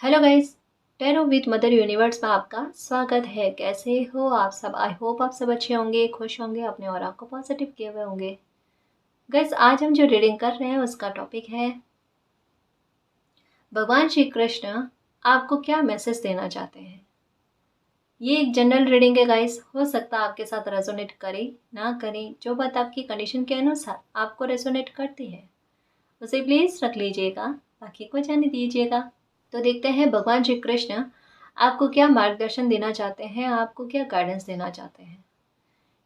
Hello guys. Tarot with mother universe में आपका स्वागत है। कैसे हो आप सब? आई होप आप सब अच्छे होंगे, खुश होंगे, अपने और आपको पॉजिटिव किए हुए होंगे। गाइस, आज हम जो रीडिंग कर रहे हैं उसका टॉपिक है भगवान श्री कृष्ण आपको क्या मैसेज देना चाहते हैं। ये एक जनरल रीडिंग है गाइस, हो सकता है आपके साथ रेजोनेट करे ना करे। जो बात आपकी कंडीशन के अनुसार आपको रेजोनेट करती है उसे प्लीज रख लीजिएगा, बाकी को जाने दीजिएगा। तो देखते हैं भगवान श्री कृष्ण आपको क्या मार्गदर्शन देना चाहते हैं, आपको क्या गाइडेंस देना चाहते हैं।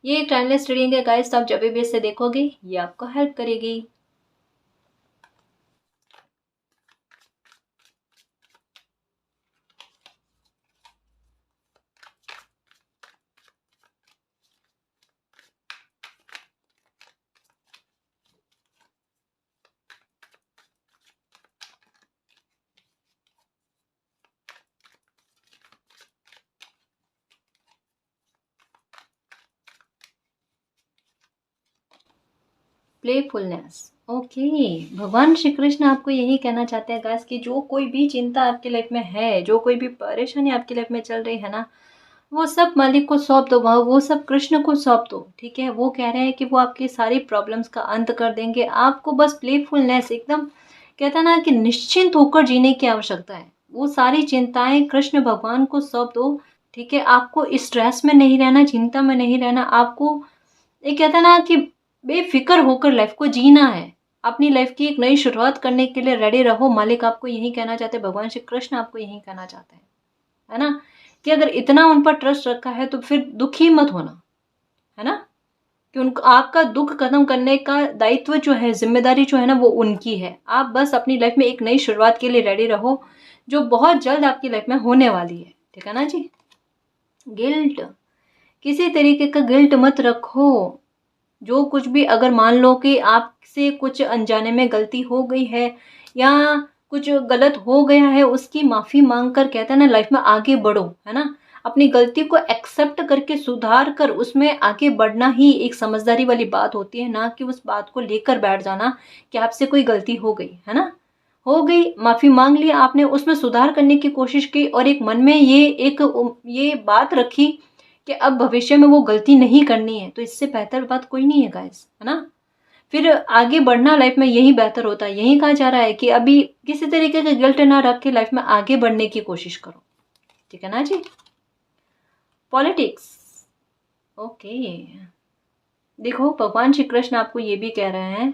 ये एक टाइमलेस रीडिंग है गाइस, तो आप जब भी इसे देखोगे ये आपको हेल्प करेगी। प्लेफुलनेस। ओके, भगवान श्री कृष्ण आपको यही कहना चाहते हैं गाइस कि जो कोई भी चिंता आपकी लाइफ में है, जो कोई भी परेशानी आपकी लाइफ में चल रही है ना, वो सब मालिक को सौंप दो, वो सब कृष्ण को सौंप दो। ठीक है, वो कह रहे हैं कि वो आपकी सारी प्रॉब्लम्स का अंत कर देंगे। आपको बस प्लेफुलनेस, एकदम कहता है ना कि निश्चिंत होकर जीने की आवश्यकता है। वो सारी चिंताएं कृष्ण भगवान को सौंप दो। ठीक है, आपको स्ट्रेस में नहीं रहना, चिंता में नहीं रहना। आपको ये कहता है ना कि बेफिक्र होकर लाइफ को जीना है। अपनी लाइफ की एक नई शुरुआत करने के लिए रेडी रहो। मालिक आपको यही कहना चाहते हैं, भगवान श्री कृष्ण आपको यही कहना चाहते हैं, है ना, कि अगर इतना उन पर ट्रस्ट रखा है तो फिर दुखी मत होना, है ना, कि उनको आपका दुख खत्म करने का दायित्व जो है, जिम्मेदारी जो है ना, वो उनकी है। आप बस अपनी लाइफ में एक नई शुरुआत के लिए रेडी रहो, जो बहुत जल्द आपकी लाइफ में होने वाली है। ठीक है ना जी। गिल्ट, किसी तरीके का गिल्ट मत रखो। जो कुछ भी, अगर मान लो कि आपसे कुछ अनजाने में गलती हो गई है या कुछ गलत हो गया है, उसकी माफ़ी मांग कर कहते हैं ना लाइफ में आगे बढ़ो, है ना। अपनी गलती को एक्सेप्ट करके सुधार कर उसमें आगे बढ़ना ही एक समझदारी वाली बात होती है, ना कि उस बात को लेकर बैठ जाना कि आपसे कोई गलती हो गई है ना, हो गई, माफ़ी मांग ली आपने, उसमें सुधार करने की कोशिश की और एक मन में ये बात रखी कि अब भविष्य में वो गलती नहीं करनी है, तो इससे बेहतर बात कोई नहीं है गाइस, है ना। फिर आगे बढ़ना लाइफ में यही बेहतर होता है। यही कहा जा रहा है कि अभी किसी तरीके का गिल्ट ना रख के लाइफ में आगे बढ़ने की कोशिश करो। ठीक है ना जी। पॉलिटिक्स। ओके, देखो भगवान श्री कृष्ण आपको ये भी कह रहे हैं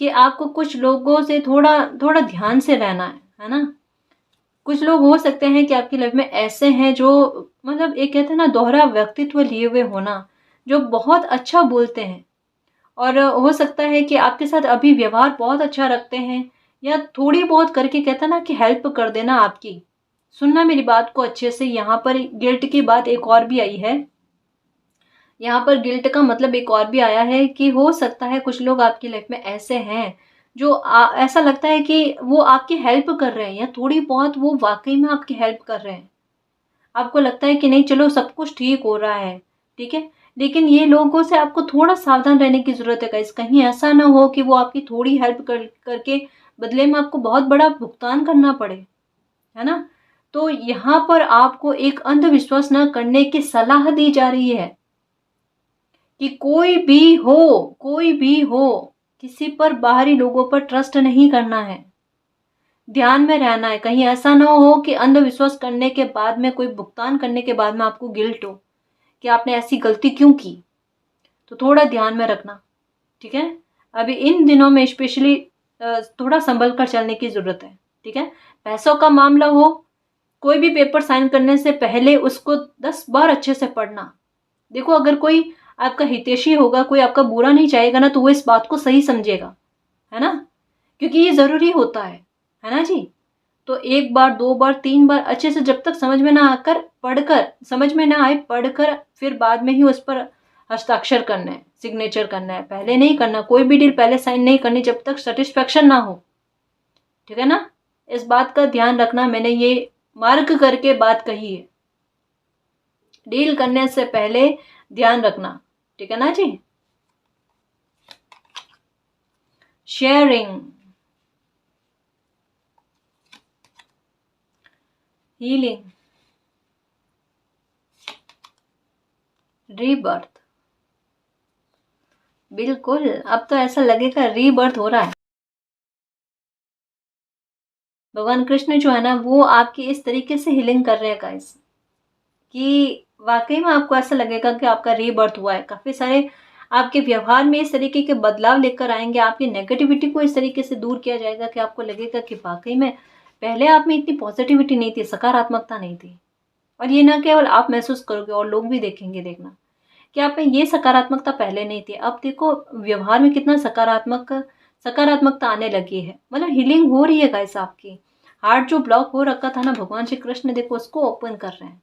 कि आपको कुछ लोगों से थोड़ा थोड़ा ध्यान से रहना है ना। कुछ लोग हो सकते हैं कि आपकी लाइफ में ऐसे हैं जो, मतलब एक कहते हैं ना, दोहरा व्यक्तित्व लिए हुए होना, जो बहुत अच्छा बोलते हैं और हो सकता है कि आपके साथ अभी व्यवहार बहुत अच्छा रखते हैं, या थोड़ी बहुत करके कहता ना कि हेल्प कर देना आपकी। सुनना मेरी बात को अच्छे से, यहाँ पर गिल्ट की बात एक और भी आई है। यहाँ पर गिल्ट का मतलब एक और भी आया है कि हो सकता है कुछ लोग आपकी लाइफ में ऐसे हैं जो ऐसा लगता है कि वो आपकी हेल्प कर रहे हैं, या थोड़ी बहुत वो वाकई में आपकी हेल्प कर रहे हैं। आपको लगता है कि नहीं चलो सब कुछ ठीक हो रहा है, ठीक है, लेकिन ये लोगों से आपको थोड़ा सावधान रहने की ज़रूरत है गाइस। कहीं ऐसा ना हो कि वो आपकी थोड़ी हेल्प करके बदले में आपको बहुत बड़ा भुगतान करना पड़े, है ना। तो यहाँ पर आपको एक अंधविश्वास न करने की सलाह दी जा रही है कि कोई भी हो, किसी पर, बाहरी लोगों पर ट्रस्ट नहीं करना है। ध्यान में रहना है, कहीं ऐसा ना हो कि अंधविश्वास करने के बाद में, कोई भुगतान करने के बाद में आपको गिल्ट हो कि आपने ऐसी गलती क्यों की। तो थोड़ा ध्यान में रखना, ठीक है। अभी इन दिनों में स्पेशली थोड़ा संभल कर चलने की ज़रूरत है, ठीक है। पैसों का मामला हो, कोई भी पेपर साइन करने से पहले उसको 10 बार अच्छे से पढ़ना। देखो, अगर कोई आपका हितैषी होगा, कोई आपका बुरा नहीं चाहेगा ना, तो वो इस बात को सही समझेगा, है ना, क्योंकि ये ज़रूरी होता है ना जी। तो 1 बार, 2 बार, 3 बार अच्छे से, जब तक समझ में ना आकर, पढ़कर, समझ में ना आए पढ़कर, फिर बाद में ही उस पर हस्ताक्षर करना है, सिग्नेचर करना है। पहले नहीं करना, कोई भी डील पहले साइन नहीं करनी जब तक सेटिस्फेक्शन ना हो। ठीक है ना, इस बात का ध्यान रखना, मैंने ये मार्क करके बात कही है। डील करने से पहले ध्यान रखना, ठीक है ना जी। Sharing, healing, rebirth. बिल्कुल, अब तो ऐसा लगेगा रीबर्थ हो रहा है। भगवान कृष्ण जो है ना वो आपकी इस तरीके से हीलिंग कर रहे हैं गाइस, कि वाकई में आपको ऐसा लगेगा कि आपका रीबर्थ हुआ है। काफ़ी सारे आपके व्यवहार में इस तरीके के बदलाव लेकर आएंगे, आपकी नेगेटिविटी को इस तरीके से दूर किया जाएगा कि आपको लगेगा कि वाकई में पहले आप में इतनी पॉजिटिविटी नहीं थी, सकारात्मकता नहीं थी। और ये ना केवल आप महसूस करोगे और लोग भी देखेंगे, देखना कि आप में ये सकारात्मकता पहले नहीं थी। अब देखो व्यवहार में कितना सकारात्मकता आने लगी है, मतलब हीलिंग हो रही है गाइस आपकी। हार्ट जो ब्लॉक हो रखा था ना, भगवान श्री कृष्ण देखो उसको ओपन कर रहे हैं।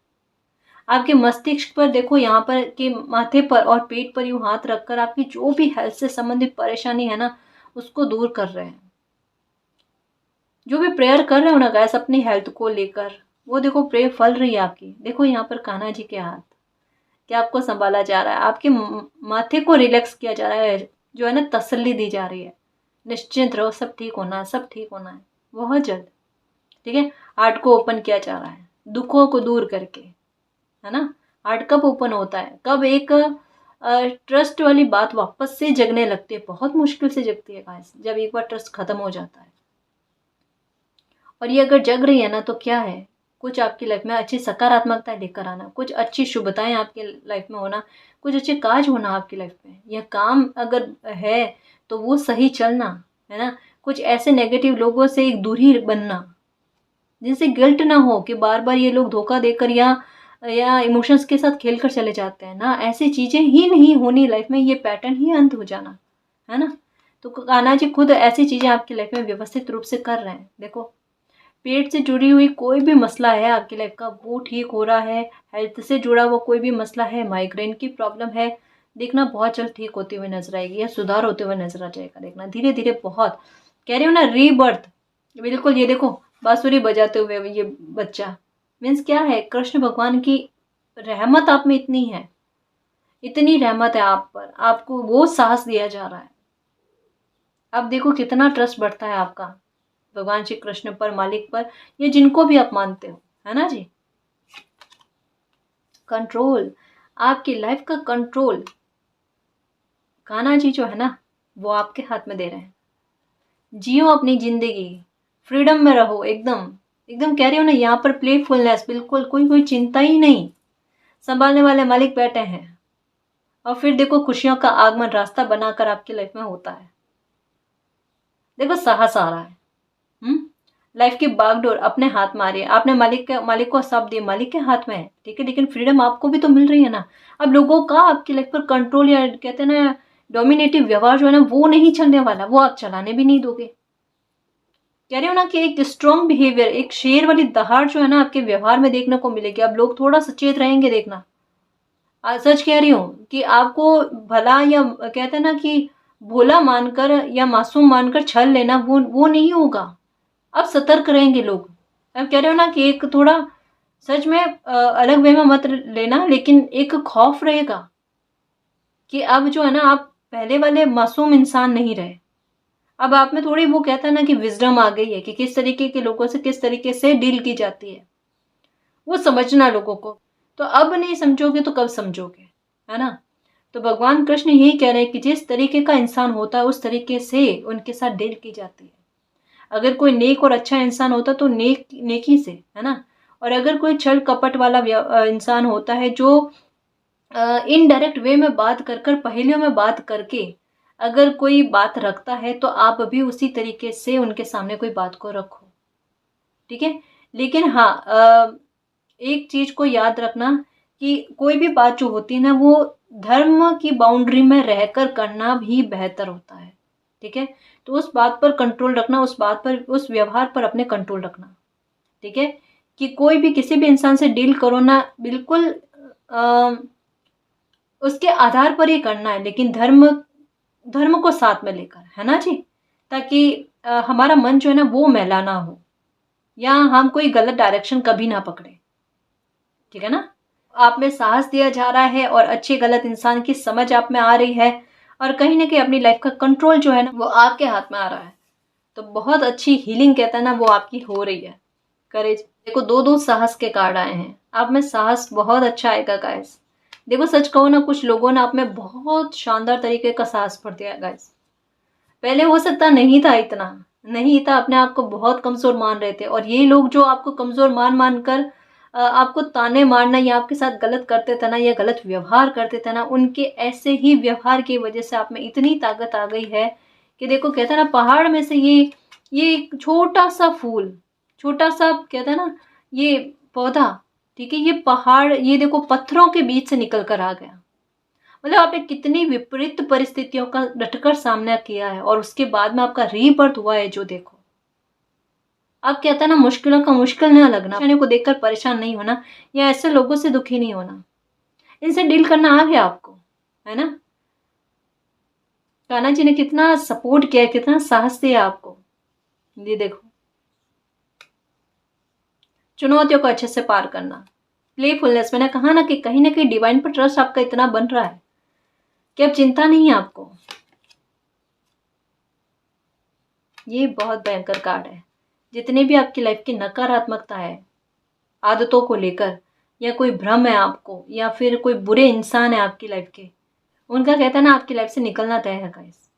आपके मस्तिष्क पर देखो, यहाँ पर के माथे पर और पेट पर यूं हाथ रखकर आपकी जो भी हेल्थ से संबंधित परेशानी है ना उसको दूर कर रहे हैं। जो भी प्रेयर कर रहे हो ना गाइस अपनी हेल्थ को लेकर, वो देखो प्रेयर फल रही है आपकी। देखो यहाँ पर कान्हा जी के हाथ, कि आपको संभाला जा रहा है, आपके माथे को रिलैक्स किया जा रहा है, जो है ना तसल्ली दी जा रही है। निश्चिंत रहो, सब ठीक होना है, सब ठीक होना है बहुत जल्द। ठीक है, हार्ट को ओपन किया जा रहा है दुखों को दूर करके, है ना। हार्ट कब ओपन होता है, कब एक ट्रस्ट वाली बात वापस से जगने लगती है, बहुत मुश्किल से जगती है गाइस, जब एक बार ट्रस्ट खत्म हो जाता है। और ये अगर जग रही है ना तो क्या है, कुछ आपकी लाइफ में अच्छी सकारात्मकता लेकर आना, कुछ अच्छी शुभताएं आपकी लाइफ में होना, कुछ अच्छे काज होना आपकी लाइफ में। यह काम अगर है तो वो सही चलना, है ना। कुछ ऐसे नेगेटिव लोगों से एक दूरी बनना, जिनसे गिल्ट ना हो कि बार बार ये लोग धोखा देकर या इमोशंस के साथ खेल कर चले जाते हैं ना, ऐसी चीजें ही नहीं होनी लाइफ में, ये पैटर्न ही अंत हो जाना, है ना। तो कान्हा जी खुद ऐसी चीजें आपकी लाइफ में व्यवस्थित रूप से कर रहे हैं। देखो पेट से जुड़ी हुई कोई भी मसला है आपकी लाइफ का वो ठीक हो रहा है, हेल्थ से जुड़ा हुआ कोई भी मसला है, माइग्रेन की प्रॉब्लम है, देखना बहुत जल्द ठीक होती हुई नजर आएगी या सुधार होते हुए नजर आ जाएगा। देखना धीरे धीरे, बहुत कह रही हूँ ना रीबर्थ। बिल्कुल, ये देखो बांसुरी बजाते हुए ये बच्चा, मीन्स क्या है, कृष्ण भगवान की रहमत आप में इतनी है, इतनी रहमत है आप पर, आपको वो साहस दिया जा रहा है। अब देखो कितना ट्रस्ट बढ़ता है आपका भगवान श्री कृष्ण पर, मालिक पर, या जिनको भी आप मानते हो, है ना जी। कंट्रोल, आपकी लाइफ का कंट्रोल कान्हा जी जो है ना वो आपके हाथ में दे रहे हैं। जियो अपनी जिंदगी, फ्रीडम में रहो, एकदम एकदम कह रही हो ना, यहाँ पर प्लेफुलनेस, बिल्कुल कोई कोई चिंता ही नहीं, संभालने वाले मालिक बैठे हैं। और फिर देखो खुशियों का आगमन रास्ता बनाकर आपकी लाइफ में होता है। देखो साहस आ रहा है। लाइफ की बागडोर अपने हाथ में आ रही है, आपने मालिक को सब दिए, मालिक के हाथ में है, ठीक है, लेकिन फ्रीडम आपको भी तो मिल रही है ना। अब लोगों का आपकी लाइफ पर कंट्रोल या कहते हैं ना डोमिनेटिव व्यवहार जो है ना वो नहीं चलने वाला, वो आप चलाने भी नहीं दोगे। कह रहे हो ना कि एक स्ट्रॉन्ग बिहेवियर, एक शेर वाली दहाड़ जो है ना आपके व्यवहार में देखने को मिलेगी। अब लोग थोड़ा सचेत रहेंगे, देखना। सच कह रही हूँ कि आपको भला या कहते हैं ना कि भोला मानकर या मासूम मानकर छल लेना वो नहीं होगा। अब सतर्क रहेंगे लोग। अब कह रहे हो ना कि एक थोड़ा सच में अलग वे में मत लेना, लेकिन एक खौफ रहेगा कि अब जो है ना आप पहले वाले मासूम इंसान नहीं रहे। अब आप में थोड़ी वो कहता है ना कि विजडम आ गई है कि किस तरीके के लोगों से किस तरीके से डील की जाती है, वो समझना लोगों को। तो अब नहीं समझोगे तो कब समझोगे, है ना। तो भगवान कृष्ण यही कह रहे हैं कि जिस तरीके का इंसान होता है उस तरीके से उनके साथ डील की जाती है। अगर कोई नेक और अच्छा इंसान होता तो नेकी से, है ना। और अगर कोई छल कपट वाला इंसान होता है जो इनडायरेक्ट वे में बात कर कर, पहेलियों में बात करके अगर कोई बात रखता है तो आप भी उसी तरीके से उनके सामने कोई बात को रखो, ठीक है। लेकिन हाँ, एक चीज को याद रखना कि कोई भी बात जो होती है ना वो धर्म की बाउंड्री में रहकर करना भी बेहतर होता है, ठीक है। तो उस बात पर कंट्रोल रखना, उस बात पर, उस व्यवहार पर अपने कंट्रोल रखना, ठीक है। कि कोई भी किसी भी इंसान से डील करो ना, बिल्कुल उसके आधार पर ही करना है, लेकिन धर्म धर्म को साथ में लेकर, है ना जी। ताकि हमारा मन जो है ना वो मैला ना हो, या हम कोई गलत डायरेक्शन कभी ना पकड़े, ठीक है ना। आप में साहस दिया जा रहा है और अच्छे गलत इंसान की समझ आप में आ रही है, और कहीं ना कहीं अपनी लाइफ का कंट्रोल जो है ना वो आपके हाथ में आ रहा है। तो बहुत अच्छी हीलिंग कहता है ना वो आपकी हो रही है। करेज। देखो दो दो साहस के कार्ड आए हैं, आप में साहस बहुत अच्छा आएगा गाइस। देखो सच कहो ना, कुछ लोगों ने आप में बहुत शानदार तरीके का साहस भर दिया गाइस। पहले हो सकता नहीं था, इतना नहीं था, अपने आप को बहुत कमजोर मान रहे थे, और ये लोग जो आपको कमजोर मान मान कर आपको ताने मारना या आपके साथ गलत करते थे ना, या गलत व्यवहार करते थे ना, उनके ऐसे ही व्यवहार की वजह से आप में इतनी ताकत आ गई है कि देखो कहते हैं ना, पहाड़ में से ये एक छोटा सा फूल, छोटा सा कहते हैं ना ये पौधा, ठीक है, ये पहाड़, ये देखो पत्थरों के बीच से निकल कर आ गया। मतलब आपने कितनी विपरीत परिस्थितियों का डटकर सामना किया है, और उसके बाद में आपका रीबर्थ हुआ है जो देखो। अब कहता है ना, मुश्किलों का मुश्किल ना लगना, परेशानियों को देखकर परेशान नहीं होना, या ऐसे लोगों से दुखी नहीं होना, इनसे डील करना आ गया आपको, है ना। कान्हा जी ने कितना सपोर्ट किया, कितना साहस दिया आपको। ये देखो, चुनौतियों को अच्छे से पार करना, प्लेफुलनेस, मैंने कहा ना कि कहीं ना कहीं डिवाइन पर ट्रस्ट आपका इतना बन रहा है कि अब चिंता नहीं है आपको। ये बहुत भयंकर कार्ड है। जितने भी आपकी लाइफ की नकारात्मकता है आदतों को लेकर, या कोई भ्रम है आपको, या फिर कोई बुरे इंसान है आपकी लाइफ के, उनका कहता है ना आपकी लाइफ से निकलना तय है गाइस।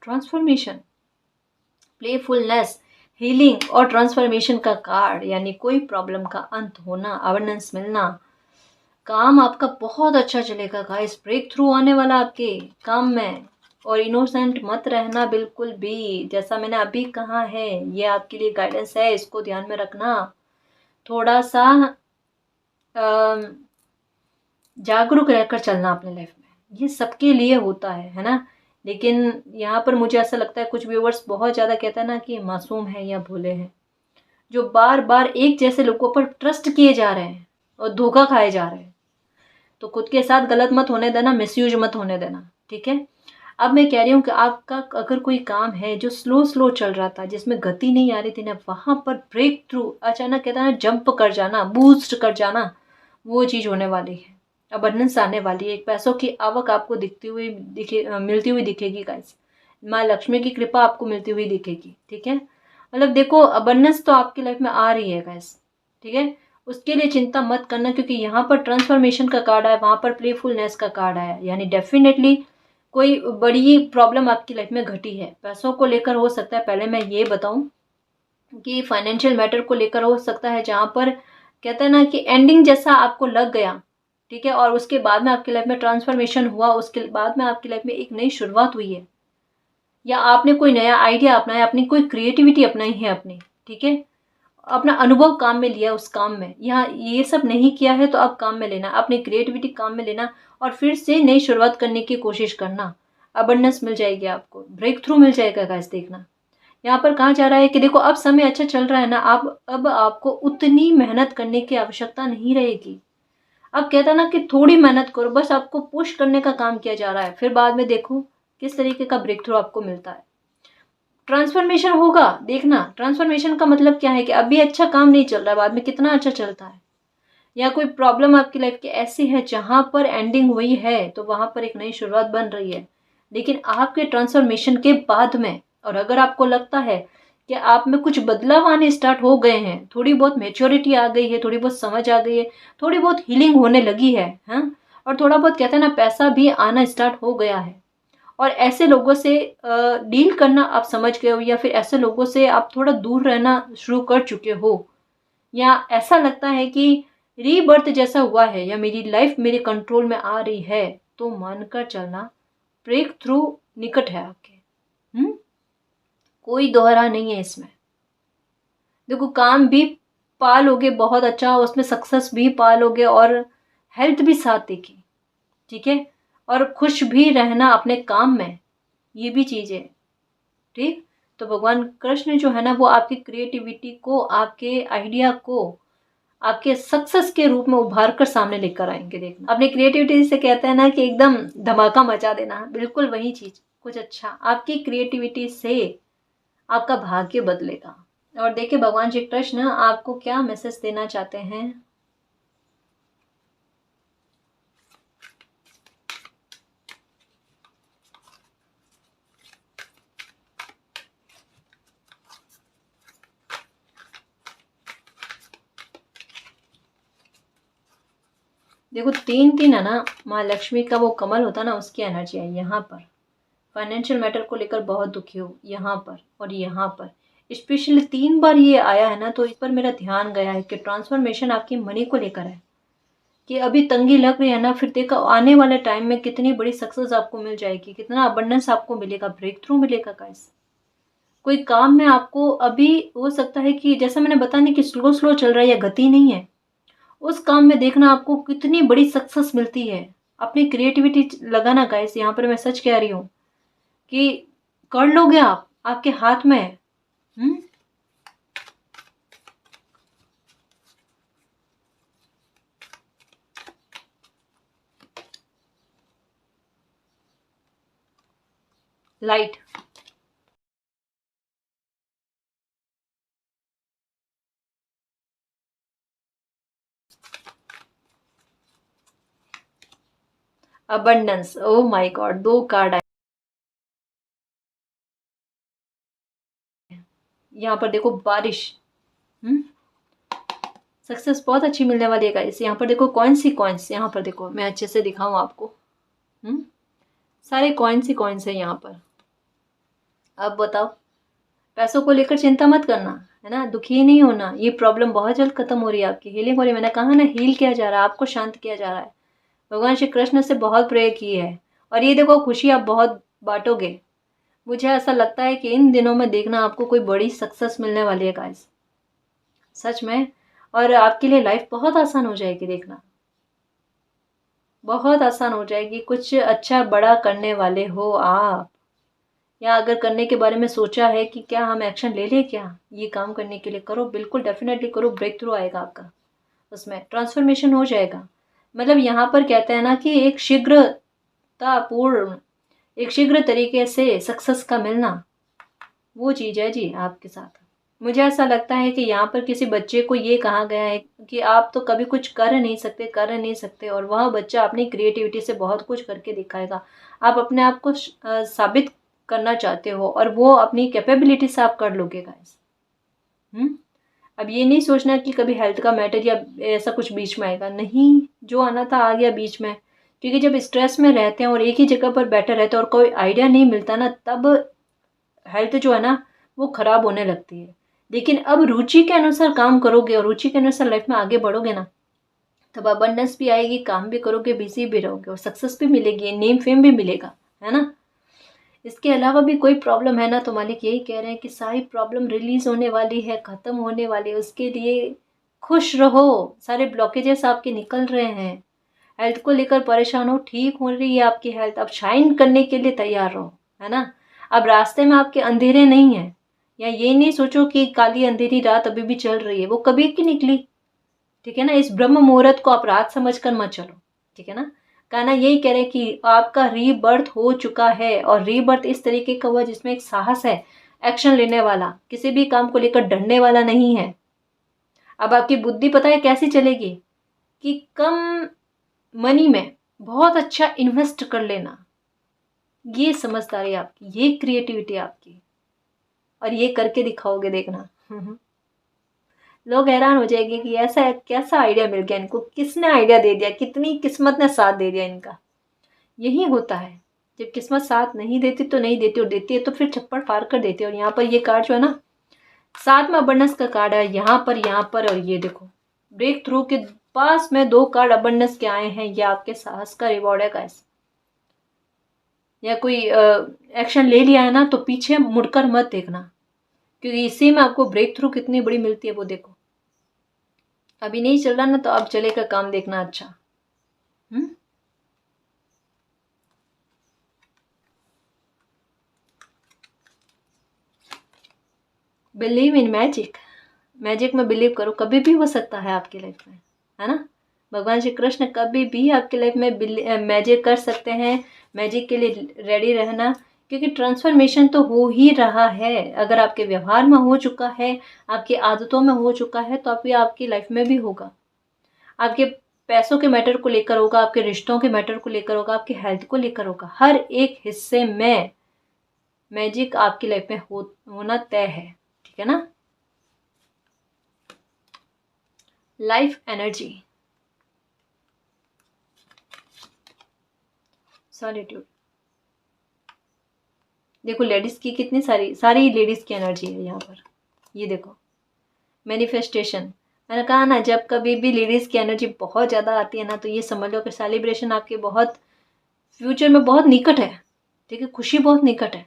ट्रांसफॉर्मेशन, प्लेफुलनेस, हीलिंग और ट्रांसफॉर्मेशन का कार्ड, यानी कोई प्रॉब्लम का अंत होना, अवेयरनेस मिलना, काम आपका बहुत अच्छा चलेगा गाइस, ब्रेक थ्रू आने वाला आपके काम में। और इनोसेंट मत रहना बिल्कुल भी, जैसा मैंने अभी कहा है, ये आपके लिए गाइडेंस है, इसको ध्यान में रखना। थोड़ा सा जागरूक रहकर चलना अपने लाइफ में, ये सबके लिए होता है ना। लेकिन यहाँ पर मुझे ऐसा लगता है कुछ व्यूवर्स बहुत ज़्यादा कहता है ना कि मासूम है या भोले हैं, जो बार बार एक जैसे लोगों पर ट्रस्ट किए जा रहे हैं और धोखा खाए जा रहे हैं। तो खुद के साथ गलत मत होने देना, मिसयूज मत होने देना, ठीक है। अब मैं कह रही हूँ कि आपका अगर कोई काम है जो स्लो स्लो चल रहा था, जिसमें गति नहीं आ रही थी ना, वहां पर ब्रेक थ्रू, अचानक कहता है ना जंप कर जाना, बूस्ट कर जाना, वो चीज होने वाली है। अबंडेंस आने वाली है, एक पैसों की आवक आपको दिखती हुई मिलती हुई दिखेगी गाइस। माँ लक्ष्मी की कृपा आपको मिलती हुई दिखेगी, ठीक है। मतलब देखो अबंडेंस तो आपकी लाइफ में आ रही है गाइस, ठीक है। उसके लिए चिंता मत करना, क्योंकि यहाँ पर ट्रांसफॉर्मेशन का कार्ड आया, वहां पर प्लेफुलनेस का कार्ड आया, यानी डेफिनेटली कोई बड़ी प्रॉब्लम आपकी लाइफ में घटी है। पैसों को लेकर हो सकता है, पहले मैं ये बताऊं कि फाइनेंशियल मैटर को लेकर हो सकता है, जहां पर कहते हैं ना कि एंडिंग जैसा आपको लग गया, ठीक है, और उसके बाद में आपकी लाइफ में ट्रांसफॉर्मेशन हुआ, उसके बाद में आपकी लाइफ में एक नई शुरुआत हुई है, या आपने कोई नया आइडिया अपनाया, अपनी कोई क्रिएटिविटी अपनाई है अपनी, ठीक है, अपना अनुभव काम में लिया, उस काम में, यहाँ ये सब नहीं किया है तो अब काम में लेना, अपनी क्रिएटिविटी काम में लेना, और फिर से नई शुरुआत करने की कोशिश करना। अबंडेंस मिल जाएगी आपको, ब्रेक थ्रू मिल जाएगा गाइस। देखना यहाँ पर कहा जा रहा है कि देखो अब समय अच्छा चल रहा है ना, अब आपको उतनी मेहनत करने की आवश्यकता नहीं रहेगी। अब कहता ना कि थोड़ी मेहनत करो, बस आपको पुश करने का काम किया जा रहा है, फिर बाद में देखो किस तरीके का ब्रेक थ्रू आपको मिलता है। ट्रांसफॉर्मेशन होगा, देखना ट्रांसफॉर्मेशन का मतलब क्या है कि अभी अच्छा काम नहीं चल रहा है, बाद में कितना अच्छा चलता है। या कोई प्रॉब्लम आपकी लाइफ की ऐसी है जहां पर एंडिंग हुई है, तो वहां पर एक नई शुरुआत बन रही है, लेकिन आपके ट्रांसफॉर्मेशन के बाद में। और अगर आपको लगता है कि आप में कुछ बदलाव आने स्टार्ट हो गए हैं, थोड़ी बहुत मेच्योरिटी आ गई है, थोड़ी बहुत समझ आ गई है, थोड़ी बहुत हीलिंग होने लगी है, हाँ, और थोड़ा बहुत कहते हैं ना पैसा भी आना स्टार्ट हो गया है, और ऐसे लोगों से डील करना आप समझ गए हो, या फिर ऐसे लोगों से आप थोड़ा दूर रहना शुरू कर चुके हो, या ऐसा लगता है कि रीबर्थ जैसा हुआ है, या मेरी लाइफ मेरे कंट्रोल में आ रही है, तो मानकर चलना ब्रेक थ्रू निकट है आपके। कोई दोहरा नहीं है इसमें। देखो काम भी पालोगे बहुत अच्छा, उसमें सक्सेस भी पालोगे, और हेल्थ भी साथ देगी, ठीक है, और खुश भी रहना अपने काम में, ये भी चीज़ है, ठीक। तो भगवान कृष्ण जो है ना, वो आपकी क्रिएटिविटी को, आपके आइडिया को, आपके सक्सेस के रूप में उभार कर सामने लेकर आएंगे। देखना अपनी क्रिएटिविटी से कहते हैं ना कि एकदम धमाका मचा देना, बिल्कुल वही चीज, कुछ अच्छा आपकी क्रिएटिविटी से आपका भाग्य बदलेगा। और देखिए भगवान श्री कृष्ण आपको क्या मैसेज देना चाहते हैं। देखो 3-3 है ना, माँ लक्ष्मी का वो कमल होता ना, उसकी एनर्जी है यहाँ पर। फाइनेंशियल मैटर को लेकर बहुत दुखी हो यहाँ पर और यहाँ पर। स्पेशली 3 बार ये आया है ना, तो इस पर मेरा ध्यान गया है कि ट्रांसफॉर्मेशन आपकी मनी को लेकर है। कि अभी तंगी लग रही है ना, फिर देखो आने वाले टाइम में कितनी बड़ी सक्सेस आपको मिल जाएगी, कितना अबंडेंस आपको मिलेगा, ब्रेक थ्रू मिलेगा गाइस। कोई काम में आपको अभी हो सकता है कि जैसा मैंने बताया नहीं कि स्लो स्लो चल रहा है या गति नहीं है, उस काम में देखना आपको कितनी बड़ी सक्सेस मिलती है। अपनी क्रिएटिविटी लगाना गाइस, यहाँ पर मैं सच कह रही हूँ कि कर लोगे आप, आपके हाथ में है। Light, abundance, oh my God, 2 card आए। यहाँ पर देखो बारिश, हम्म सक्सेस बहुत अच्छी मिलने वाली है गाइस। यहाँ पर देखो कॉइन्स ही कॉइन्स, यहाँ पर देखो मैं अच्छे से दिखाऊं आपको। हम्म सारे कॉइन्स ही कॉइन्स है यहाँ पर। अब बताओ, पैसों को लेकर चिंता मत करना, है ना, दुखी नहीं होना। ये प्रॉब्लम बहुत जल्द खत्म हो रही है, आपकी हीलिंग हो रही है। मैंने कहा ना, हील किया जा रहा है, आपको शांत किया जा रहा है। भगवान श्री कृष्ण से बहुत प्रे की है। और ये देखो खुशी आप बहुत बांटोगे। मुझे ऐसा लगता है कि इन दिनों में देखना आपको कोई बड़ी सक्सेस मिलने वाली है गाइस, सच में। और आपके लिए लाइफ बहुत आसान हो जाएगी, देखना बहुत आसान हो जाएगी। कुछ अच्छा बड़ा करने वाले हो आप, या अगर करने के बारे में सोचा है कि क्या हम एक्शन ले लें, क्या ये काम करने के लिए, करो, बिल्कुल डेफिनेटली करो। ब्रेक थ्रू आएगा आपका, उसमें ट्रांसफॉर्मेशन हो जाएगा। मतलब यहाँ पर कहते हैं ना कि एक शीघ्रतापूर्ण, एक शीघ्र तरीके से सक्सेस का मिलना, वो चीज़ है जी आपके साथ। मुझे ऐसा लगता है कि यहाँ पर किसी बच्चे को ये कहा गया है कि आप तो कभी कुछ कर नहीं सकते, और वह बच्चा अपनी क्रिएटिविटी से बहुत कुछ करके दिखाएगा। आप अपने आप को साबित करना चाहते हो, और वो अपनी कैपेबिलिटी से आप कर लोगे गाइस। अब ये नहीं सोचना कि कभी हेल्थ का मैटर या ऐसा कुछ बीच में आएगा, नहीं, जो आना था आ गया बीच में। क्योंकि जब स्ट्रेस में रहते हैं और एक ही जगह पर बैठे रहते हैं और कोई आइडिया नहीं मिलता ना, तब हेल्थ जो है ना वो खराब होने लगती है। लेकिन अब रुचि के अनुसार काम करोगे और रुचि के अनुसार लाइफ में आगे बढ़ोगे ना, तब अबंडेंस भी आएगी, काम भी करोगे, बिजी भी रहोगे, और सक्सेस भी मिलेगी, नेम फेम भी मिलेगा, है ना। इसके अलावा भी कोई प्रॉब्लम है ना, तो मालिक यही कह रहे हैं कि सारी प्रॉब्लम रिलीज होने वाली है, खत्म होने वाली है। उसके लिए खुश रहो, सारे ब्लॉकेजेस आपके निकल रहे हैं। हेल्थ को लेकर परेशान हो, ठीक हो रही है आपकी हेल्थ, अब शाइन करने के लिए तैयार रहो, है ना। अब रास्ते में आपके अंधेरे नहीं है, या ये नहीं सोचो कि काली अंधेरी रात अभी भी चल रही है, वो कभी की निकली। ठीक है ना, इस ब्रह्म मुहूर्त को आप रात समझकर मत चलो, ठीक है ना। कहना यही कह रहे हैं कि आपका रीबर्थ हो चुका है, और रीबर्थ इस तरीके का हुआ जिसमें एक साहस है, एक्शन लेने वाला, किसी भी काम को लेकर डरने वाला नहीं है। अब आपकी बुद्धि पता है कैसी चलेगी, कि कम मनी में बहुत अच्छा इन्वेस्ट कर लेना। ये समझदारी आपकी, ये क्रिएटिविटी आपकी, और ये करके दिखाओगे, देखना। लोग हैरान हो जाएंगे कि ऐसा कैसा आइडिया मिल गया इनको, किसने आइडिया दे दिया, कितनी किस्मत ने साथ दे दिया इनका। यही होता है, जब किस्मत साथ नहीं देती तो नहीं देती, और देती है तो फिर छप्पड़ फाड़ कर देती है। और यहाँ पर ये कार्ड जो है ना, साथ में अबंडेंस का कार्ड है, यहाँ पर, और ये देखो ब्रेक थ्रू के पास में 2 कार्ड अबंडेंस के आए हैं। ये आपके साहस का रिवॉर्ड है गाइस। या कोई एक्शन ले लिया है ना, तो पीछे मुड़कर मत देखना, क्योंकि इसी में आपको ब्रेक थ्रू कितनी बड़ी मिलती है वो देखो। अभी नहीं चल रहा ना, तो अब चलेगा काम, देखना अच्छा। हम्म बिलीव इन मैजिक, मैजिक में बिलीव करो, कभी भी हो सकता है आपकी लाइफ में, है ना। भगवान श्री कृष्ण कभी भी आपकी लाइफ में मैजिक कर सकते हैं। मैजिक के लिए रेडी रहना, क्योंकि ट्रांसफॉर्मेशन तो हो ही रहा है। अगर आपके व्यवहार में हो चुका है, आपकी आदतों में हो चुका है, तो अभी आपकी लाइफ में भी होगा। आपके पैसों के मैटर को लेकर होगा, आपके रिश्तों के मैटर को लेकर होगा, आपकी हेल्थ को लेकर होगा। हर एक हिस्से में मैजिक आपकी लाइफ में होना तय है, ठीक है ना। Life energy, solitude. देखो लेडीज की कितनी सारी लेडीज की एनर्जी है यहाँ पर। ये देखो मैनिफेस्टेशन। मैंने कहा ना, जब कभी भी लेडीज की एनर्जी बहुत ज़्यादा आती है ना, तो ये समझ लो कि सेलिब्रेशन आपके बहुत फ्यूचर में बहुत निकट है। ठीक है, खुशी बहुत निकट है।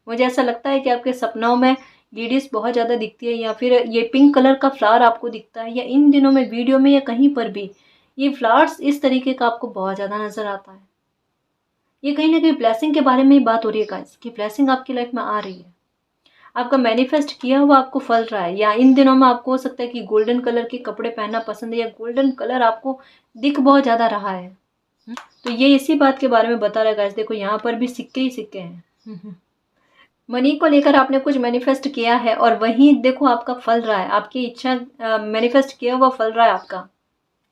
मुझे ऐसा लगता है कि आपके सपनों में लेडीज बहुत ज़्यादा दिखती है, या फिर ये पिंक कलर का फ्लावर आपको दिखता है, या इन दिनों में वीडियो में या कहीं पर भी ये फ्लावर्स इस तरीके का आपको बहुत ज़्यादा नजर आता है। ये कहीं ना कहीं ब्लेसिंग के बारे में ही बात हो रही है गाइस, कि ब्लेसिंग आपकी लाइफ में आ रही है। आपका मैनिफेस्ट किया हुआ आपको फल रहा है। या इन दिनों में आपको हो सकता है कि गोल्डन कलर के कपड़े पहनना पसंद है, या गोल्डन कलर आपको दिख बहुत ज़्यादा रहा है। तो ये इसी बात के बारे में बता रहा है गाइस। देखो यहाँ पर भी सिक्के ही सिक्के हैं। मनी को लेकर आपने कुछ मैनिफेस्ट किया है, और वहीं देखो आपका फल रहा है। आपकी इच्छा मैनिफेस्ट किया हुआ फल रहा है आपका।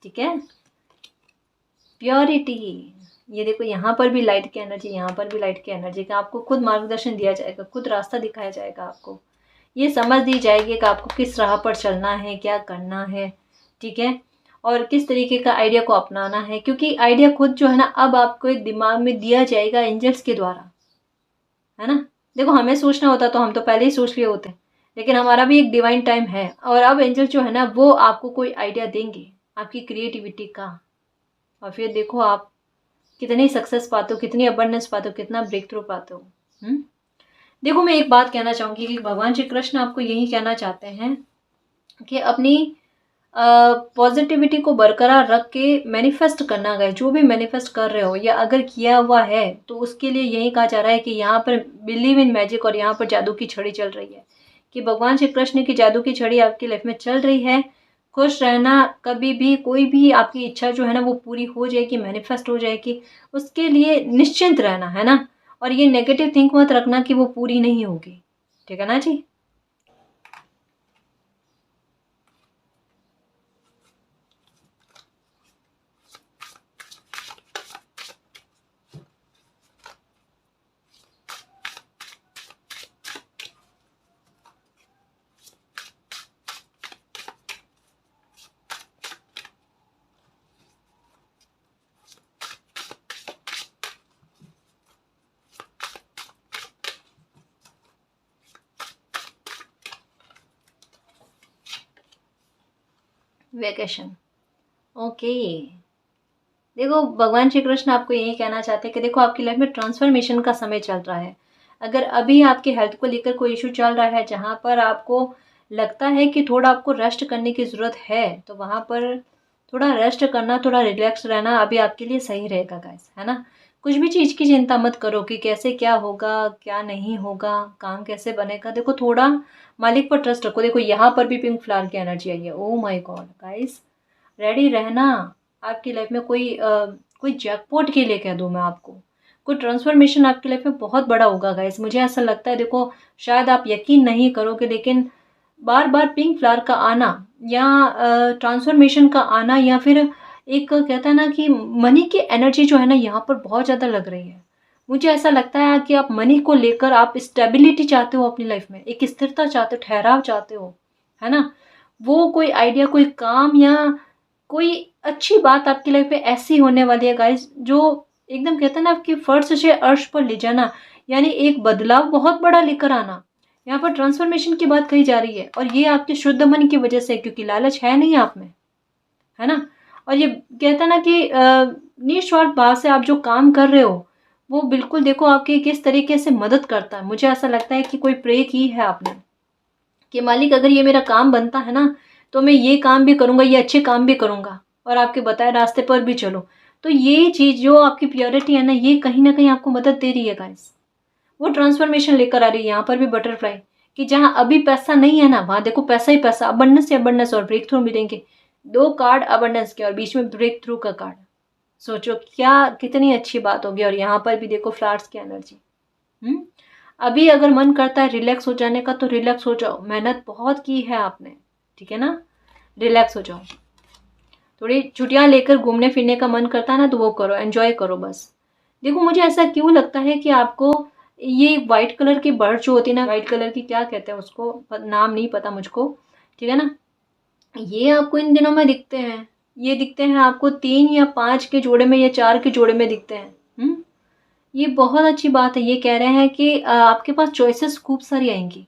ठीक है, प्योरिटी। ये देखो यहाँ पर भी लाइट की एनर्जी, यहाँ पर भी लाइट की एनर्जी का आपको खुद मार्गदर्शन दिया जाएगा, खुद रास्ता दिखाया जाएगा आपको। ये समझ दी जाएगी कि आपको किस राह पर चलना है, क्या करना है। ठीक है, और किस तरीके का आइडिया को अपनाना है, क्योंकि आइडिया खुद जो है ना, अब आपको दिमाग में दिया जाएगा एंजल्स के द्वारा, है ना। देखो हमें सोचना होता तो हम तो पहले ही सोच लिए होते, लेकिन हमारा भी एक डिवाइन टाइम है, और अब एंजल जो है ना वो आपको कोई आइडिया देंगे आपकी क्रिएटिविटी का। और फिर देखो आप कितनी सक्सेस पाते हो, कितनी अबंडेंस पाते हो, कितना ब्रेक थ्रू पाते हो। देखो मैं एक बात कहना चाहूँगी कि भगवान श्री कृष्ण आपको यही कहना चाहते हैं कि अपनी पॉजिटिविटी को बरकरार रख के मैनिफेस्ट करना। गए जो भी मैनिफेस्ट कर रहे हो या अगर किया हुआ है, तो उसके लिए यही कहा जा रहा है कि यहाँ पर बिलीव इन मैजिक, और यहाँ पर जादू की छड़ी चल रही है, कि भगवान श्री कृष्ण की जादू की छड़ी आपकी लाइफ में चल रही है। खुश रहना, कभी भी कोई भी आपकी इच्छा जो है ना वो पूरी हो जाएगी, मैनिफेस्ट हो जाएगी। उसके लिए निश्चिंत रहना, है ना। और ये नेगेटिव थिंक मत रखना कि वो पूरी नहीं होगी। ठीक है ना जी। Vacation, okay. देखो भगवान श्री कृष्ण आपको यही कहना चाहते हैं कि देखो आपकी लाइफ में ट्रांसफॉर्मेशन का समय चल रहा है। अगर अभी आपके हेल्थ को लेकर कोई इशू चल रहा है, जहाँ पर आपको लगता है कि थोड़ा आपको रेस्ट करने की ज़रूरत है, तो वहाँ पर थोड़ा रेस्ट करना, थोड़ा रिलैक्स रहना अभी आपके लिए सही रहेगा गाइस, है ना। कुछ भी चीज़ की चिंता मत करो कि कैसे क्या होगा, क्या नहीं होगा, काम कैसे बनेगा। देखो थोड़ा मालिक पर ट्रस्ट रखो। देखो यहाँ पर भी पिंक फ्लावर की एनर्जी आई है। Oh my God guys, ready रहना। आपकी लाइफ में कोई जैकपॉट के लिए कह दूँ मैं आपको, कोई ट्रांसफॉर्मेशन आपकी लाइफ में बहुत बड़ा होगा गाइस। मुझे ऐसा लगता है, देखो शायद आप यकीन नहीं करोगे, लेकिन बार बार पिंक फ्लावर का आना, या ट्रांसफॉर्मेशन का आना, या फिर एक कहता है ना कि मनी की एनर्जी जो है ना यहाँ पर बहुत ज़्यादा लग रही है। मुझे ऐसा लगता है कि आप मनी को लेकर आप स्टेबिलिटी चाहते हो अपनी लाइफ में, एक स्थिरता चाहते हो, ठहराव चाहते हो, है ना। वो कोई आइडिया, कोई काम, या कोई अच्छी बात आपकी लाइफ में ऐसी होने वाली है गाइस, जो एकदम कहते हैं ना आपकी फर्श से अर्श पर ले जाना, यानी एक बदलाव बहुत बड़ा लेकर आना। यहाँ पर ट्रांसफॉर्मेशन की बात कही जा रही है, और ये आपके शुद्ध मन की वजह से, क्योंकि लालच है नहीं आप में, है ना। और ये कहते हैं ना कि निस्वार्थ भाव से आप जो काम कर रहे हो, वो बिल्कुल देखो आपकी किस तरीके से मदद करता है। मुझे ऐसा लगता है कि कोई प्रे की है आपने कि मालिक अगर ये मेरा काम बनता है ना, तो मैं ये काम भी करूँगा, ये अच्छे काम भी करूँगा, और आपके बताए रास्ते पर भी चलो। तो ये चीज़ जो आपकी प्योरिटी है ना, ये कहीं ना कहीं आपको मदद दे रही है गाइस। वो ट्रांसफॉर्मेशन लेकर आ रही है। यहाँ पर भी बटरफ्लाई, कि जहाँ अभी पैसा नहीं है ना, वहाँ देखो पैसा ही पैसा, अबंडेंस से अबंडेंस और ब्रेक थ्रू मिलेंगे। दो कार्ड अबंडेंस के और बीच में ब्रेक थ्रू का कार्ड। सोचो क्या कितनी अच्छी बात होगी। और यहाँ पर भी देखो फ्लावर्स की एनर्जी। अभी अगर मन करता है रिलैक्स हो जाने का, तो रिलैक्स हो जाओ। मेहनत बहुत की है आपने, ठीक है ना। रिलैक्स हो जाओ। थोड़ी छुट्टियां लेकर घूमने फिरने का मन करता है ना, तो वो करो, एंजॉय करो बस। देखो मुझे ऐसा क्यों लगता है कि आपको ये वाइट कलर की बर्ड जो होती है ना, वाइट कलर की क्या कहते हैं उसको, नाम नहीं पता मुझको, ठीक है ना। ये आपको इन दिनों में दिखते हैं। ये दिखते हैं आपको 3 या 5 के जोड़े में, या 4 के जोड़े में दिखते हैं। ये बहुत अच्छी बात है। ये कह रहे हैं कि आपके पास चॉइसेस खूब सारी आएँगी,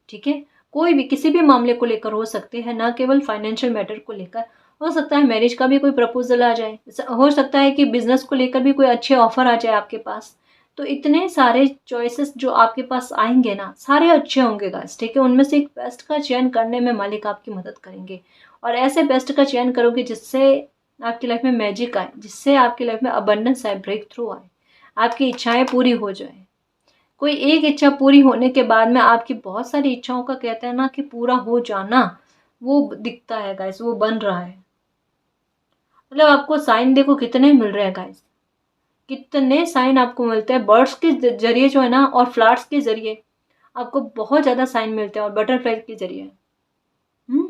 ठीक है? कोई भी किसी भी मामले को लेकर हो सकते हैं, ना केवल फाइनेंशियल मैटर को लेकर। हो सकता है मैरिज का भी कोई प्रपोज़ल आ जाए, हो सकता है कि बिज़नेस को लेकर भी कोई अच्छे ऑफ़र आ जाए आपके पास। तो इतने सारे चॉइसेस जो आपके पास आएँगे ना, सारे अच्छे होंगे गाइस, ठीक है? उनमें से एक बेस्ट का चयन करने में मालिक आपकी मदद करेंगे और ऐसे बेस्ट का चयन करोगे जिससे आपकी लाइफ़ में मैजिक आए, जिससे आपकी लाइफ़ में अबंडेंस आए, ब्रेक थ्रू आए, आपकी इच्छाएँ पूरी हो जाएँ। कोई एक इच्छा पूरी होने के बाद में आपकी बहुत सारी इच्छाओं का कहते हैं ना कि पूरा हो जाना, वो दिखता है गाइस, वो बन रहा है। मतलब आपको साइन देखो कितने मिल रहे हैं गाइस, कितने साइन आपको मिलते हैं बर्ड्स के ज़रिए जो है ना और फ्लावर्स के ज़रिए आपको बहुत ज़्यादा साइन मिलते हैं और बटरफ्लाई के ज़रिए। हुँ?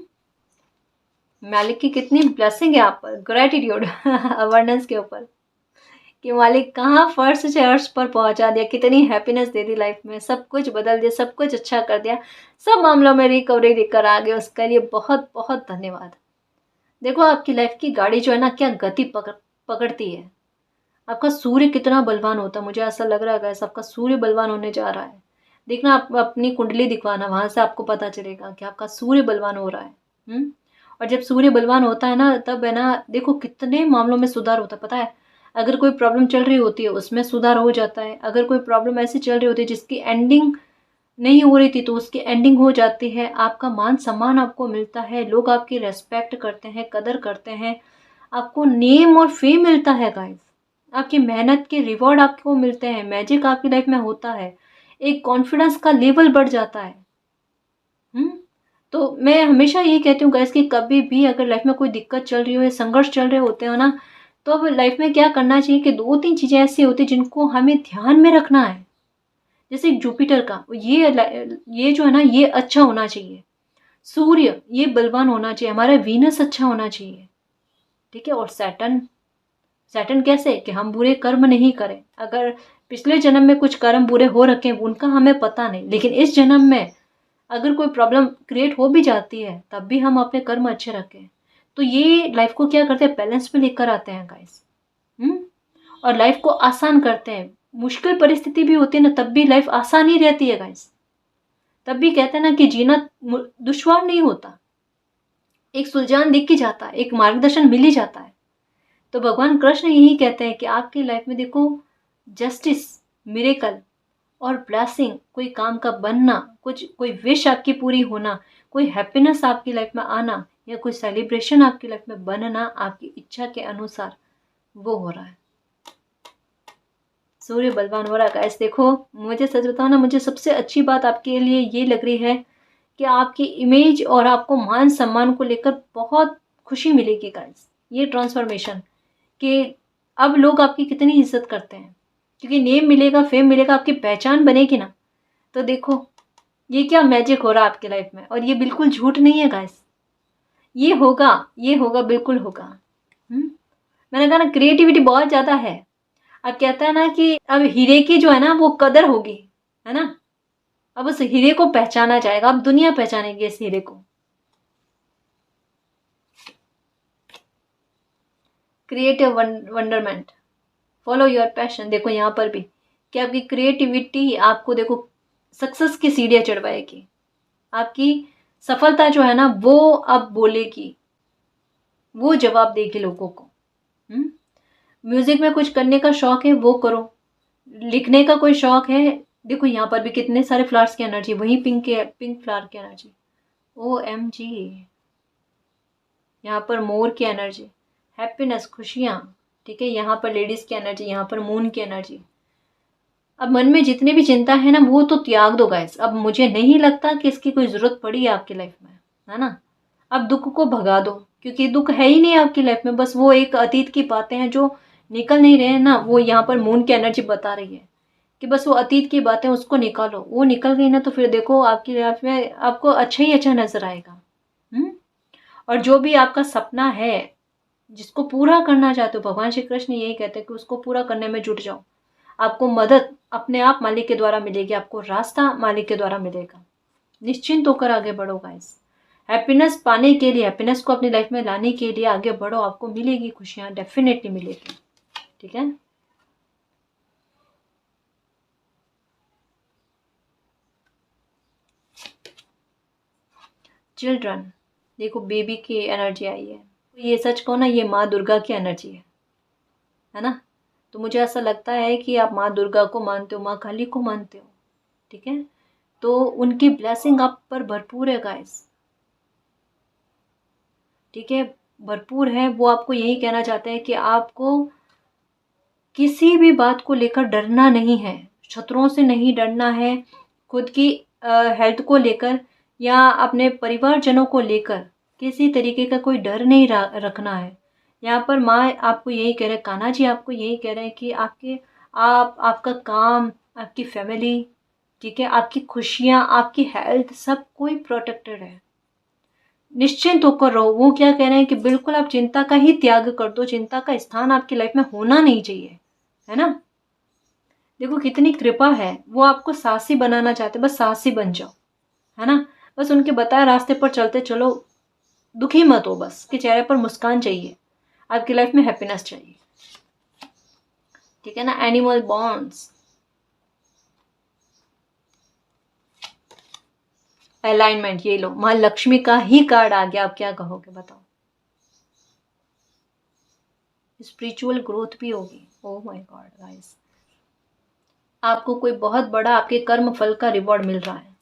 मालिक की कितनी ब्लेसिंग है आप पर, ग्रैटिट्यूड अबंडेंस के ऊपर। कि मालिक कहाँ फर्श से अर्श पर पहुँचा दिया, कितनी हैप्पीनेस दे दी लाइफ में, सब कुछ बदल दिया, सब कुछ अच्छा कर दिया, सब मामलों में रिकवरी लेकर आ गए, उसके लिए बहुत-बहुत धन्यवाद। देखो आपकी लाइफ की गाड़ी जो है ना क्या गति पकड़ती है। आपका सूर्य कितना बलवान होता है, मुझे ऐसा लग रहा है गाइस आपका सूर्य बलवान होने जा रहा है। देखना आप अपनी कुंडली दिखवाना, वहाँ से आपको पता चलेगा कि आपका सूर्य बलवान हो रहा है। हुँ? और जब सूर्य बलवान होता है ना तब है ना देखो कितने मामलों में सुधार होता है पता है? अगर कोई प्रॉब्लम चल रही होती है उसमें सुधार हो जाता है। अगर कोई प्रॉब्लम ऐसी चल रही होती है जिसकी एंडिंग नहीं हो रही थी तो उसकी एंडिंग हो जाती है। आपका मान-सम्मान आपको मिलता है, लोग आपकी रिस्पेक्ट करते हैं, कदर करते हैं। आपको नेम और फेम मिलता है गाइस। आपकी मेहनत के रिवॉर्ड आपको मिलते हैं, मैजिक आपकी लाइफ में होता है। एक कॉन्फिडेंस का लेवल बढ़ जाता है। हुँ? तो मैं हमेशा यही कहती हूँ गाइस कि कभी भी अगर लाइफ में कोई दिक्कत चल रही हो या संघर्ष चल रहे होते हो ना, तो अब लाइफ में क्या करना चाहिए कि 2-3 चीज़ें ऐसी होती हैं जिनको हमें ध्यान में रखना है। जैसे जुपिटर का ये जो है ना ये अच्छा होना चाहिए। सूर्य ये बलवान होना चाहिए, हमारा वीनस अच्छा होना चाहिए। ठीक है? और सैटर्न सैटर्न कैसे? कि हम बुरे कर्म नहीं करें। अगर पिछले जन्म में कुछ कर्म बुरे हो रखे हैं, उनका हमें पता नहीं, लेकिन इस जन्म में अगर कोई प्रॉब्लम क्रिएट हो भी जाती है, तब भी हम अपने कर्म अच्छे रखें। तो ये लाइफ को क्या करते हैं बैलेंस में लेकर आते हैं गाइस। हुँ? और लाइफ को आसान करते हैं। मुश्किल परिस्थिति भी होती है ना, तब भी लाइफ आसान ही रहती है गाइस। तब भी कहते हैं ना कि जीना दुश्वार नहीं होता। एक सुलझान दिख ही जाता है, एक मार्गदर्शन मिल ही जाता है। तो भगवान कृष्ण यही कहते हैं कि आपकी लाइफ में देखो जस्टिस, मिरेकल और ब्लेसिंग, कोई काम का बनना, कुछ कोई विश आपकी पूरी होना, कोई हैप्पीनेस आपकी लाइफ में आना या कोई सेलिब्रेशन आपकी लाइफ में बनना आपकी इच्छा के अनुसार वो हो रहा है। सूर्य बलवान हो रहा है गाइस। देखो मुझे सच बताओ ना, मुझे सबसे अच्छी बात आपके लिए ये लग रही है कि आपकी इमेज और आपको मान सम्मान को लेकर बहुत खुशी मिलेगी गाइस। ये ट्रांसफॉर्मेशन कि अब लोग आपकी कितनी इज्जत करते हैं, क्योंकि नेम मिलेगा, फेम मिलेगा, आपकी पहचान बनेगी ना। तो देखो ये क्या मैजिक हो रहा है आपकी लाइफ में, और ये बिल्कुल झूठ नहीं है गाइस। ये होगा, बिल्कुल होगा। मैंने कहा ना क्रिएटिविटी बहुत ज़्यादा है। अब कहता है ना कि अब हीरे की जो है ना वो कदर होगी, है ना? अब उस हीरे को पहचाना जाएगा, अब दुनिया पहचानेगी इस हीरे को। Creative wonderment, follow your passion. देखो यहाँ पर भी कि आपकी क्रिएटिविटी आपको देखो सक्सेस की सीढ़ियाँ चढ़वाएगी। आपकी सफलता जो है ना वो अब बोलेगी, वो जवाब देगी लोगों को। म्यूजिक में कुछ करने का शौक है वो करो, लिखने का कोई शौक है, देखो यहाँ पर भी कितने सारे फ्लावर्स की एनर्जी, वही पिंक फ्लावर की एनर्जी, OMG, यहाँ पर मोर की एनर्जी, हैप्पीनेस, खुशियाँ, ठीक है, यहाँ पर लेडीज की एनर्जी, यहाँ पर मून की एनर्जी। अब मन में जितनी भी चिंता है ना वो तो त्याग दो गाइस। अब मुझे नहीं लगता कि इसकी कोई ज़रूरत पड़ी है आपकी लाइफ में, है ना? अब दुख को भगा दो, क्योंकि दुख है ही नहीं आपकी लाइफ में, बस वो एक अतीत की बातें हैं जो निकल नहीं रहे हैं ना। वो यहाँ पर मून की एनर्जी बता रही है कि बस वो अतीत की बातें उसको निकालो, वो निकल गई ना तो फिर देखो आपकी लाइफ में आपको अच्छा ही अच्छा नजर आएगा। और जो भी आपका सपना है जिसको पूरा करना चाहते हो, भगवान श्री कृष्ण यही कहते हैं कि उसको पूरा करने में जुट जाओ। आपको मदद अपने आप मालिक के द्वारा मिलेगी, आपको रास्ता मालिक के द्वारा मिलेगा। निश्चिंत होकर आगे बढ़ो गाइस। हैप्पीनेस पाने के लिए, हैप्पीनेस को अपनी लाइफ में लाने के लिए आगे बढ़ो, आपको मिलेगी खुशियाँ, डेफिनेटली मिलेगी। ठीक है? चिल्ड्रन, देखो बेबी की एनर्जी आई है। ये सच कहो ना, ये माँ दुर्गा की एनर्जी है ना। तो मुझे ऐसा लगता है कि आप माँ दुर्गा को मानते हो, माँ काली को मानते हो, ठीक है। तो उनकी ब्लेसिंग आप पर भरपूर है गाइस, ठीक है, भरपूर है। वो आपको यही कहना चाहते हैं कि आपको किसी भी बात को लेकर डरना नहीं है, शत्रुओं से नहीं डरना है, खुद की हेल्थ को लेकर या अपने परिवारजनों को लेकर किसी तरीके का कोई डर नहीं रखना है। यहाँ पर माँ आपको यही कह रहे हैं, कान्हा जी आपको यही कह रहे हैं कि आपका काम, आपकी फैमिली, ठीक है, आपकी खुशियाँ, आपकी हेल्थ, सब कोई प्रोटेक्टेड है। निश्चिंत होकर रहो। वो क्या कह रहे हैं कि बिल्कुल आप चिंता का ही त्याग कर दो, चिंता का स्थान आपकी लाइफ में होना नहीं चाहिए, है ना। देखो कितनी कृपा है, वो आपको साहसी बनाना चाहते, बस साहसी बन जाओ, है ना। बस उनके बताए रास्ते पर चलते चलो, दुखी मत हो, बस के चेहरे पर मुस्कान चाहिए, आपकी लाइफ में हैप्पीनेस चाहिए, ठीक है ना। एनिमल बॉन्ड्स, अलाइनमेंट, ये लो, माँ लक्ष्मी का ही कार्ड आ गया। आप क्या कहोगे बताओ। स्पिरिचुअल ग्रोथ भी होगी। ओह माय गॉड गाइस, आपको कोई बहुत बड़ा आपके कर्म फल का रिवॉर्ड मिल रहा है।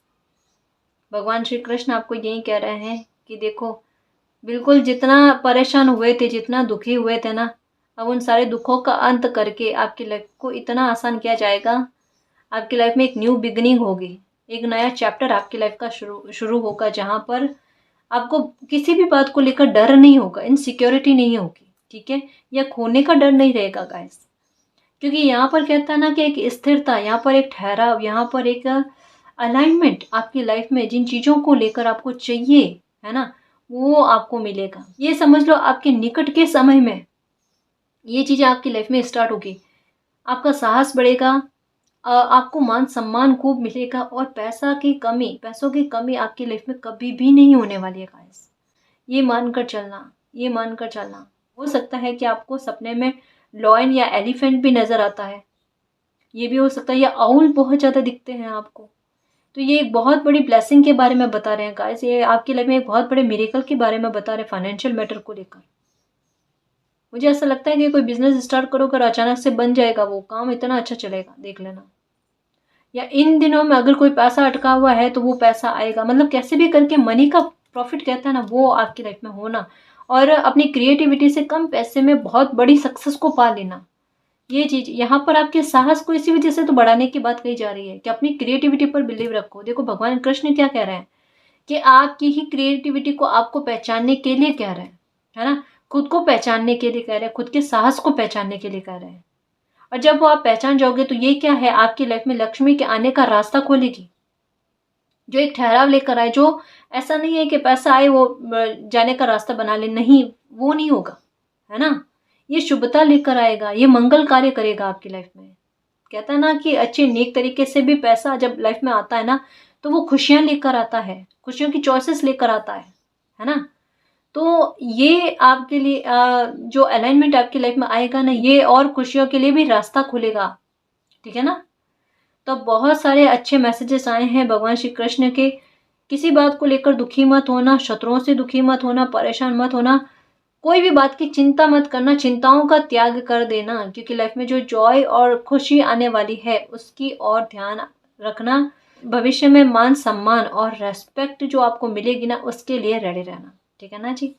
भगवान श्री कृष्ण आपको यही कह रहे हैं कि देखो, बिल्कुल जितना परेशान हुए थे, जितना दुखी हुए थे ना, अब उन सारे दुखों का अंत करके आपकी लाइफ को इतना आसान किया जाएगा। आपकी लाइफ में एक न्यू बिगनिंग होगी, एक नया चैप्टर आपकी लाइफ का शुरू होगा, जहाँ पर आपको किसी भी बात को लेकर डर नहीं होगा, इनसिक्योरिटी नहीं होगी, ठीक है, या खोने का डर नहीं रहेगा गाइस। क्योंकि यहाँ पर कहता है ना कि एक स्थिरता, यहाँ पर एक ठहराव, यहाँ पर एक अलाइनमेंट आपकी लाइफ में जिन चीज़ों को लेकर आपको चाहिए, है ना, वो आपको मिलेगा। ये समझ लो आपके निकट के समय में ये चीज़ें आपकी लाइफ में स्टार्ट होगी। आपका साहस बढ़ेगा, आपको मान सम्मान खूब मिलेगा, और पैसों की कमी आपकी लाइफ में कभी भी नहीं होने वाली है गाइस। ये मानकर चलना, ये मानकर चलना। हो सकता है कि आपको सपने में लॉयन या एलिफेंट भी नजर आता है, ये भी हो सकता है, या आउल बहुत ज़्यादा दिखते हैं आपको। तो ये एक बहुत बड़ी ब्लेसिंग के बारे में बता रहे हैं गाइस, ये आपकी लाइफ में एक बहुत बड़े मिरेकल के बारे में बता रहे हैं, फाइनेंशियल मैटर को लेकर। मुझे ऐसा लगता है कि कोई बिजनेस स्टार्ट करोगे और अचानक से बन जाएगा, वो काम इतना अच्छा चलेगा, देख लेना। या इन दिनों में अगर कोई पैसा अटका हुआ है तो वो पैसा आएगा, मतलब कैसे भी करके मनी का प्रॉफिट कहता है ना, वो आपकी लाइफ में होना, और अपनी क्रिएटिविटी से कम पैसे में बहुत बड़ी सक्सेस को पा लेना। ये चीज यहाँ पर आपके साहस को इसी वजह से तो बढ़ाने की बात कही जा रही है कि अपनी क्रिएटिविटी पर बिलीव रखो। देखो भगवान कृष्ण क्या कह रहे हैं कि आपकी ही क्रिएटिविटी को आपको पहचानने के लिए कह रहे हैं, है ना, खुद को पहचानने के लिए कह रहे हैं, खुद के साहस को पहचानने के लिए कह रहे हैं। और जब वो आप पहचान जाओगे तो ये क्या है, आपकी लाइफ में लक्ष्मी के आने का रास्ता खोलेगी, जो एक ठहराव लेकर आए, जो ऐसा नहीं है कि पैसा आए वो जाने का रास्ता बना ले, नहीं, वो नहीं होगा, है ना। ये शुभता लेकर आएगा, ये मंगल कार्य करेगा आपकी लाइफ में। कहता है ना कि अच्छे नेक तरीके से भी पैसा जब लाइफ में आता है ना, तो वो खुशियां लेकर आता है, खुशियों की चॉइसेस लेकर आता है ना। तो ये आपके लिए जो अलाइनमेंट आपकी लाइफ में आएगा ना, ये और खुशियों के लिए भी रास्ता खुलेगा, ठीक है ना। तो बहुत सारे अच्छे मैसेजेस आए हैं भगवान श्री कृष्ण के। किसी बात को लेकर दुखी मत होना, शत्रुओं से दुखी मत होना, परेशान मत होना, कोई भी बात की चिंता मत करना, चिंताओं का त्याग कर देना, क्योंकि लाइफ में जो जॉय और खुशी आने वाली है उसकी और ध्यान रखना। भविष्य में मान सम्मान और रेस्पेक्ट जो आपको मिलेगी ना, उसके लिए रेडी रहना, ठीक है ना जी।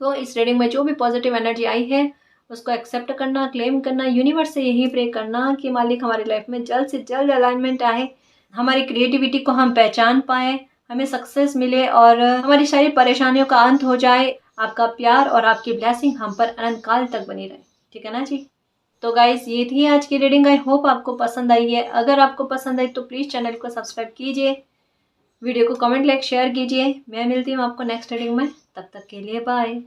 तो इस रीडिंग में जो भी पॉजिटिव एनर्जी आई है उसको एक्सेप्ट करना, क्लेम करना, यूनिवर्स से यही प्रे करना कि मालिक हमारी लाइफ में जल्द से जल्द अलाइनमेंट आए, हमारी क्रिएटिविटी को हम पहचान पाए, हमें सक्सेस मिले और हमारी सारी परेशानियों का अंत हो जाए। आपका प्यार और आपकी ब्लेसिंग हम पर अनंत काल तक बनी रहे, ठीक है ना जी। तो गाइस ये थी आज की रीडिंग, आई होप आपको पसंद आई है। अगर आपको पसंद आई तो प्लीज़ चैनल को सब्सक्राइब कीजिए, वीडियो को कमेंट, लाइक, शेयर कीजिए। मैं मिलती हूँ आपको नेक्स्ट रीडिंग में, तब तक के लिए बाय।